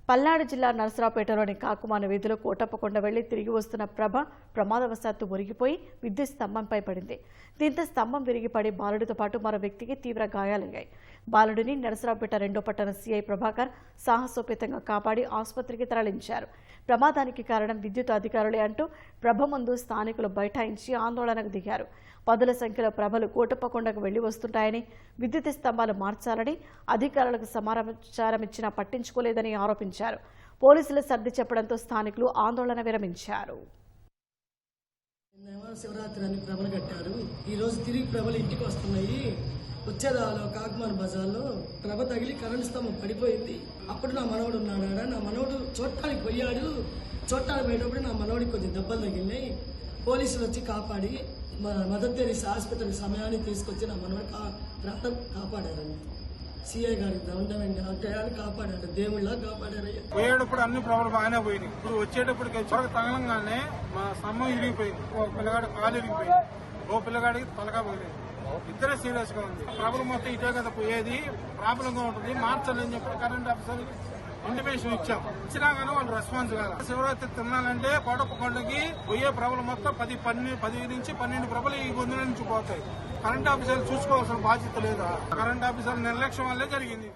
పల్నాడు జిల్లా నరసరావుపేటలోని కాకుమాన వీధిలో కోటప్పకొండ వెళ్లి తిరిగి వస్తున్న ప్రభ ప్రమాదవశాత్తు మురిగిపోయి విద్యుత్ స్తంభంపై పడింది. దీంతో స్తంభం విరిగిపడి బాలుడితో పాటు మరో వ్యక్తికి తీవ్ర గాయాలయ్యాయి. బాలుడిని నరసరావుపేట 2వ పట్టణ సీఐ ప్రభాకర్ సాహసోపేతంగా కాపాడి ఆసుపత్రికి తరలించారు. ప్రమాదానికి కారణం విద్యుత్ అధికారులే అంటూ ప్రభ ముందు స్థానికులు బైఠాయించి ఆందోళనకు దిగారు. పదుల సంఖ్యలో ప్రభలు కోటప్పకొండకు వెళ్లి వస్తుంటాయని, విద్యుత్ స్తంభాలు మార్చాలని అధికారులకు సమాచారం ఇచ్చినా పట్టించుకోలేదని ఆరోపించారు. పోలీసులు సర్ది చెప్పడంతో స్థానికులు ఆందోళన విరమించారు. శివరాత్రి అని ప్రభలు కట్టారు. ఈరోజు తిరిగి ప్రభలు ఇంటికి వస్తున్నాయి. వచ్చేదాలో కాకుమాన బజార్లో ప్రభ తగిలి కరెంటు స్తంభం పడిపోయింది. అప్పుడు నా మనవడు ఉన్నాడు. నా మనవడు చూడటానికి పోయాడు. చూడటానికి పోయేటప్పుడు నా మనవడికి కొంచెం దెబ్బలు తగిలినాయి. పోలీసులు వచ్చి కాపాడి మదర్ తెరీసా ఆసుపత్రికి సమయాన్ని తీసుకొచ్చి నా మనవడు ప్రాంతం కాపాడారండి. సిఐ గారికి దండమండి. అంతయాన్ని కాపాడారు, దేవుళ్ళ కాపాడారయ్యా. పోయేటప్పుడు అన్ని ప్రభలు బాగానే పోయినాయి. ఇప్పుడు వచ్చేటప్పటికి చొరక తగలంగానే మా స్తంభం ఇరిగిపోయింది. ఒక పిల్లగాడి కాలు ఇరిగిపోయింది, ఓ పిల్లగాడికి తలగా పోయింది. ఇద్దరే సీరియస్ గా ఉంది. ప్రభలు మొత్తం ఇటే కదా పోయేది, ప్రాబ్లం గా ఉంటుంది, మార్చాలని చెప్పి కరెంట్ ఆఫీసర్ ఇంటిమేషన్ ఇచ్చాం. ఇచ్చినా కానీ వాళ్ళు రెస్పాన్స్ కాదు. శివరాత్రి తినాలంటే కోటప్పకొండకి పోయే ప్రభలు మొత్తం 10 నుంచి 12 ప్రభలు ఈ గొంతుల నుంచి పోతాయి. కరెంట్ ఆఫీసర్లు చూసుకోవాల్సిన బాధ్యత లేదా? కరెంట్ ఆఫీసర్ల నిర్లక్ష్యం వల్లే జరిగింది.